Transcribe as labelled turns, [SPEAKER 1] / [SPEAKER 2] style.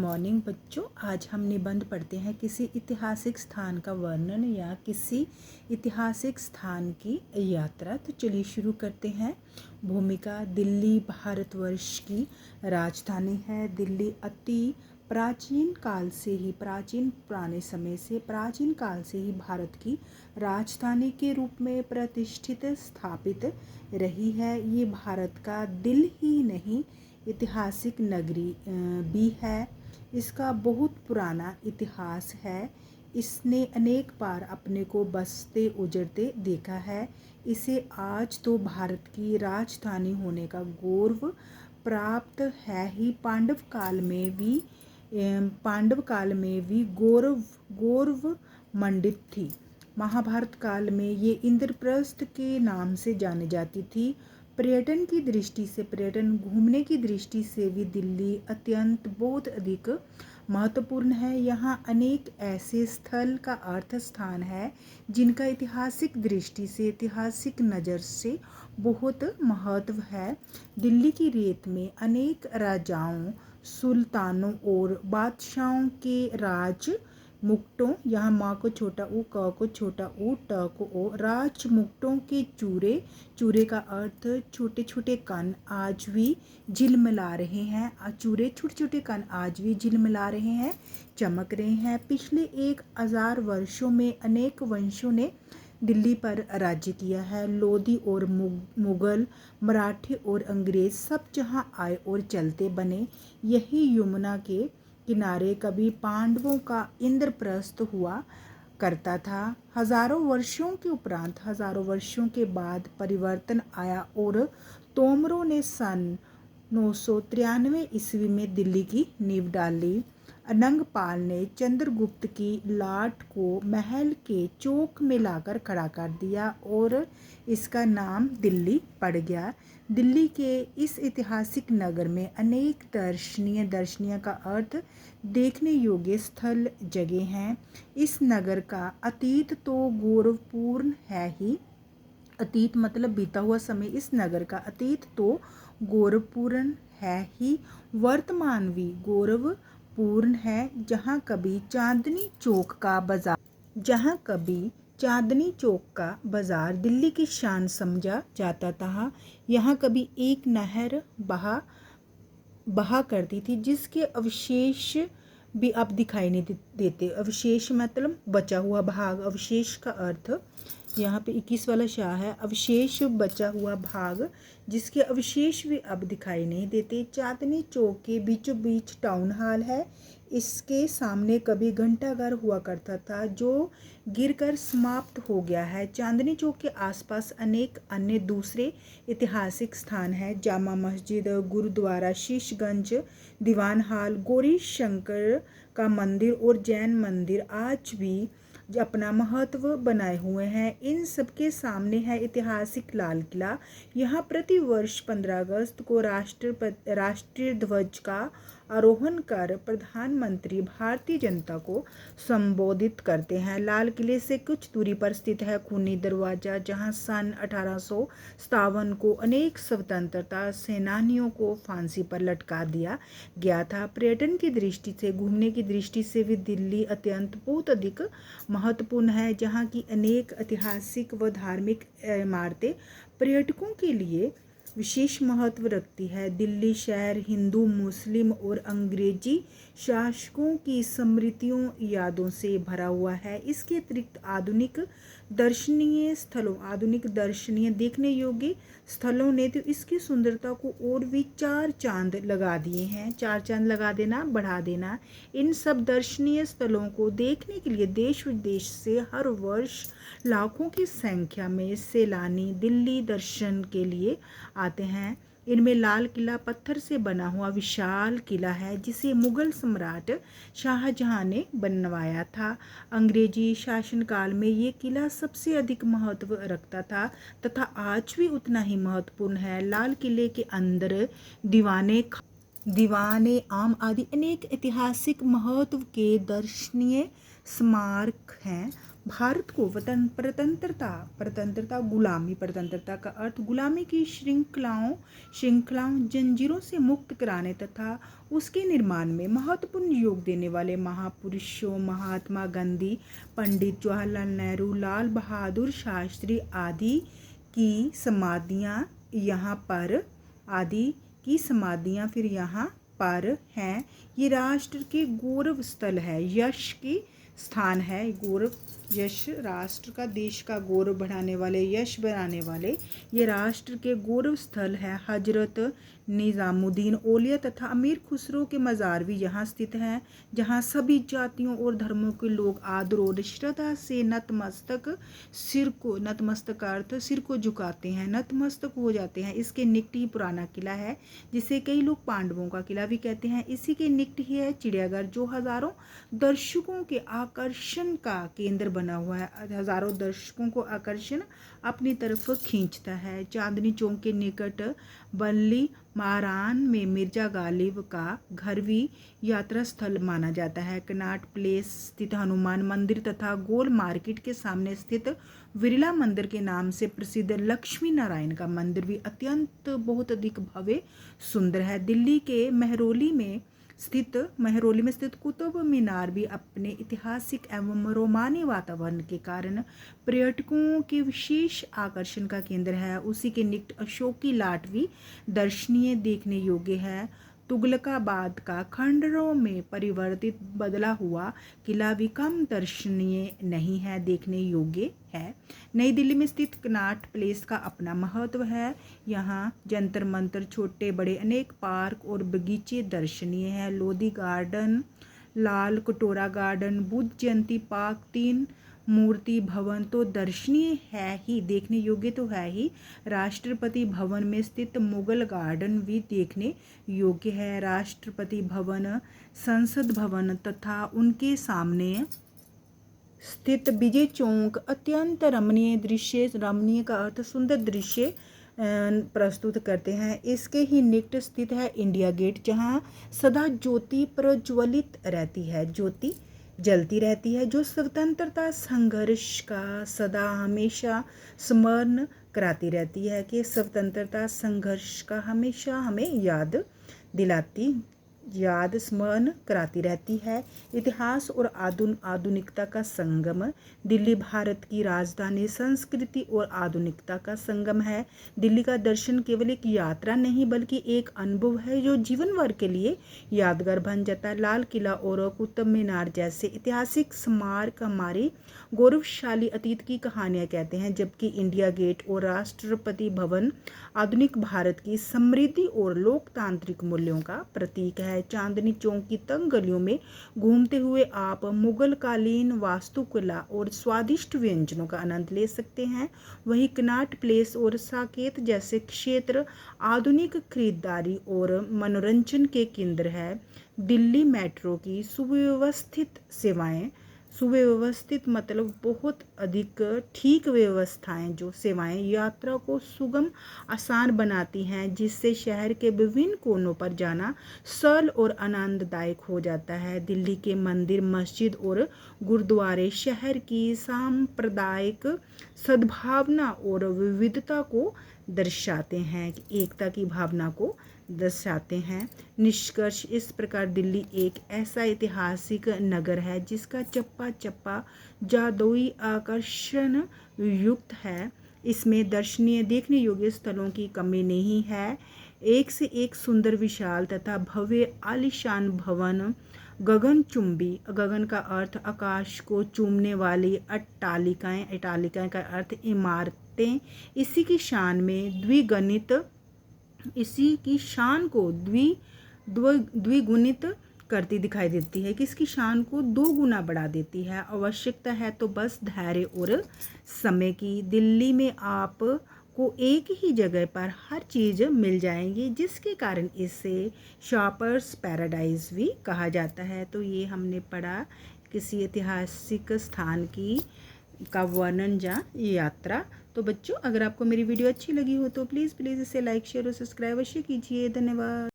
[SPEAKER 1] Morning बच्चों, आज हम निबंध पढ़ते हैं किसी ऐतिहासिक स्थान का वर्णन या किसी ऐतिहासिक स्थान की यात्रा। तो चलिए शुरू करते हैं। भूमिका: दिल्ली भारतवर्ष की राजधानी है। दिल्ली अति प्राचीन काल से ही भारत की राजधानी के रूप में प्रतिष्ठित स्थापित रही है। ये भारत का दिल ही नहीं, ऐतिहासिक नगरी भी है। इसका बहुत पुराना इतिहास है। इसने अनेक बार अपने को बसते उजड़ते देखा है। इसे आज तो भारत की राजधानी होने का गौरव प्राप्त है ही। पांडव काल में भी गौरव मंडित थी। महाभारत काल में ये इंद्रप्रस्थ के नाम से जानी जाती थी। घूमने की दृष्टि से भी दिल्ली अत्यंत बहुत अधिक महत्वपूर्ण है। यहाँ अनेक ऐसे स्थल का अर्थ स्थान है जिनका ऐतिहासिक नज़र से बहुत महत्व है। दिल्ली की रेत में अनेक राजाओं, सुल्तानों और बादशाहों के राज मुकुटों, यहाँ माँ को छोटा ऊ, क को छोटा ऊ, ट को ओ, राज मुकुटों के चूरे का अर्थ छोटे छोटे कण आज भी झिलमिला रहे हैं। छोटे छोटे कण आज भी झिलमिला रहे हैं, चमक रहे हैं। पिछले 1000 वर्षों में अनेक वंशों ने दिल्ली पर राज्य किया है। लोधी और मुगल, मराठी और अंग्रेज सब जहाँ आए और चलते बने। यही यमुना के किनारे कभी पांडवों का इंद्रप्रस्थ हुआ करता था। हजारों वर्षों के बाद परिवर्तन आया और तोमरों ने सन 993 ईस्वी में दिल्ली की नींव डाली। अनंगपाल ने चंद्रगुप्त की लाट को महल के चौक में लाकर खड़ा कर दिया और इसका नाम दिल्ली पड़ गया। दिल्ली के इस ऐतिहासिक नगर में अनेक दर्शनीय का अर्थ देखने योग्य स्थल जगह हैं। इस नगर का अतीत तो गौरवपूर्ण है ही। अतीत मतलब बीता हुआ समय। इस नगर का अतीत तो गौरवपूर्ण है ही, वर्तमान भी गौरवपूर्ण है। जहाँ कभी चांदनी चौक का बाजार दिल्ली की शान समझा जाता था। यहाँ कभी एक नहर बहा करती थी जिसके अवशेष भी अब दिखाई नहीं देते। अवशेष मतलब बचा हुआ भाग। अवशेष का अर्थ यहाँ पे 21 वाला शाह है। अवशेष बचा हुआ भाग, जिसके अवशेष भी अब दिखाई नहीं देते। चांदनी चौक के बीचों बीच टाउन हॉल है। इसके सामने कभी घंटाघर हुआ करता था जो गिरकर समाप्त हो गया है। चांदनी चौक के आसपास अनेक अन्य दूसरे ऐतिहासिक स्थान हैं। जामा मस्जिद, गुरुद्वारा शीशगंज, दीवान हॉल, गौरी शंकर का मंदिर और जैन मंदिर आज भी अपना महत्व बनाए हुए हैं। इन सबके सामने है ऐतिहासिक लाल किला। यहाँ प्रति वर्ष 15 अगस्त को राष्ट्रीय ध्वज का आरोहण कर प्रधानमंत्री भारतीय जनता को संबोधित करते हैं। लाल किले से कुछ दूरी पर स्थित है खूनी दरवाजा, जहाँ सन 1857 को अनेक स्वतंत्रता सेनानियों को फांसी पर लटका दिया गया था। पर्यटन की दृष्टि से, घूमने की दृष्टि से भी दिल्ली अत्यंत बहुत अधिक महत्वपूर्ण है। जहाँ की अनेक ऐतिहासिक व धार्मिक इमारतें पर्यटकों के लिए विशेष महत्व रखती है। दिल्ली शहर हिंदू, मुस्लिम और अंग्रेजी शासकों की स्मृतियों यादों से भरा हुआ है। इसके अतिरिक्त आधुनिक दर्शनीय देखने योग्य स्थलों ने तो इसकी सुंदरता को और भी 4 चांद लगा दिए हैं। 4 चांद लगा देना, बढ़ा देना। इन सब दर्शनीय स्थलों को देखने के लिए देश विदेश से हर वर्ष लाखों की संख्या में सैलानी दिल्ली दर्शन के लिए आते हैं। इनमें लाल किला पत्थर से बना हुआ विशाल किला है जिसे मुगल सम्राट शाहजहां ने बनवाया था। अंग्रेजी शासनकाल में ये किला सबसे अधिक महत्व रखता था तथा आज भी उतना ही महत्वपूर्ण है। लाल किले के अंदर दीवाने आम आदि अनेक ऐतिहासिक महत्व के दर्शनीय स्मारक हैं। भारत को प्रतंत्रता गुलामी, प्रतंत्रता का अर्थ गुलामी की श्रृंखलाओं जंजीरों से मुक्त कराने तथा उसके निर्माण में महत्वपूर्ण योग देने वाले महापुरुषों महात्मा गांधी, पंडित जवाहरलाल नेहरू, लाल बहादुर शास्त्री आदि की समाधियां फिर यहाँ पर हैं। ये राष्ट्र के गौरव स्थल है, यश के स्थान है। गौरव यश राष्ट्र का, देश का गौरव बढ़ाने वाले, यश बनाने वाले ये राष्ट्र के गौरव स्थल है। हजरत निज़ामुद्दीन औलिया तथा अमीर खुसरो के मज़ार भी यहाँ स्थित हैं, जहाँ सभी जातियों और धर्मों के लोग आदर और श्रद्धा से नतमस्तक सिर को झुकाते हैं, नतमस्तक हो जाते हैं। इसके निकट ही पुराना किला है, जिसे कई लोग पांडवों का किला भी कहते हैं। इसी के निकट ही है चिड़ियाघर, जो हजारों दर्शकों के आकर्षण का केंद्र बना हुआ है, हजारों दर्शकों को आकर्षण अपनी तरफ खींचता है। चांदनी चौक के निकट बल्ली मारान में मिर्जा गालिब का घर भी यात्रा स्थल माना जाता है। कनॉट प्लेस स्थित हनुमान मंदिर तथा गोल मार्केट के सामने स्थित विरला मंदिर के नाम से प्रसिद्ध लक्ष्मी नारायण का मंदिर भी अत्यंत बहुत अधिक भव्य सुंदर है। दिल्ली के महरौली में स्थित कुतुब मीनार भी अपने ऐतिहासिक एवं रोमानी वातावरण के कारण पर्यटकों के विशेष आकर्षण का केंद्र है। उसी के निकट अशोकी लाट भी दर्शनीय, देखने योग्य है। तुगलकाबाद का खंडरों में परिवर्तित बदला हुआ किला भी कम दर्शनीय नहीं है, देखने योग्य है। नई दिल्ली में स्थित कनॉट प्लेस का अपना महत्व है। यहाँ जंतर मंतर, छोटे बड़े अनेक पार्क और बगीचे दर्शनीय हैं। लोधी गार्डन, लाल कटोरा गार्डन, बुद्ध जयंती पार्क, तीन मूर्ति भवन तो दर्शनीय है ही, देखने योग्य तो है ही। राष्ट्रपति भवन में स्थित मुगल गार्डन भी देखने योग्य है। राष्ट्रपति भवन, संसद भवन तथा उनके सामने स्थित विजय चौक अत्यंत रमणीय का अर्थ सुंदर दृश्य प्रस्तुत करते हैं। इसके ही निकट स्थित है इंडिया गेट, जहाँ सदा ज्योति प्रज्वलित रहती है, ज्योति जलती रहती है, जो स्वतंत्रता संघर्ष का सदा हमेशा स्मरण कराती रहती है, कि स्वतंत्रता संघर्ष का हमेशा हमें स्मरण कराती रहती है। इतिहास और आधुनिकता का संगम, दिल्ली भारत की राजधानी संस्कृति और आधुनिकता का संगम है। दिल्ली का दर्शन केवल एक यात्रा नहीं बल्कि एक अनुभव है, जो जीवन भर के लिए यादगार बन जाता है। लाल किला और कुतुब मीनार जैसे ऐतिहासिक स्मारक हमारी गौरवशाली अतीत की कहानियाँ कहते हैं, जबकि इंडिया गेट और राष्ट्रपति भवन आधुनिक भारत की समृद्धि और लोकतांत्रिक मूल्यों का प्रतीक है। चांदनी चौक की तंग गलियों में घूमते हुए आप मुगल कालीन वास्तुकला और स्वादिष्ट व्यंजनों का आनंद ले सकते हैं। वहीं कनॉट प्लेस और साकेत जैसे क्षेत्र आधुनिक खरीदारी और मनोरंजन के केंद्र है। दिल्ली मेट्रो की सुव्यवस्थित मतलब बहुत अधिक ठीक व्यवस्थाएं, जो सेवाएं यात्रा को सुगम आसान बनाती हैं, जिससे शहर के विभिन्न कोनों पर जाना सरल और आनंददायक हो जाता है। दिल्ली के मंदिर, मस्जिद और गुरुद्वारे शहर की सांप्रदायिक सद्भावना और विविधता को दर्शाते हैं, एकता की भावना को दर्शाते हैं। निष्कर्ष इस प्रकार दिल्ली एक ऐसा ऐतिहासिक नगर है जिसका चप्पा चप्पा जादुई आकर्षण युक्त है। इसमें दर्शनीय देखने योग्य स्थलों की कमी नहीं है। एक से एक सुंदर, विशाल तथा भव्य आलीशान भवन, गगनचुंबी, गगन का अर्थ आकाश को चूमने वाली अट्टालिकाएं का अर्थ इमारतें, इसी की शान को द्विगुणित करती दिखाई देती है, कि इसकी शान को 2 गुना बढ़ा देती है। आवश्यकता है तो बस धैर्य और समय की। दिल्ली में आप को एक ही जगह पर हर चीज़ मिल जाएंगी, जिसके कारण इसे शॉपर्स पैराडाइज भी कहा जाता है। तो ये हमने पढ़ा किसी ऐतिहासिक स्थान का वर्णन या यात्रा। तो बच्चों, अगर आपको मेरी वीडियो अच्छी लगी हो तो प्लीज़ इसे लाइक, शेयर और सब्सक्राइब अवश्य कीजिए। धन्यवाद।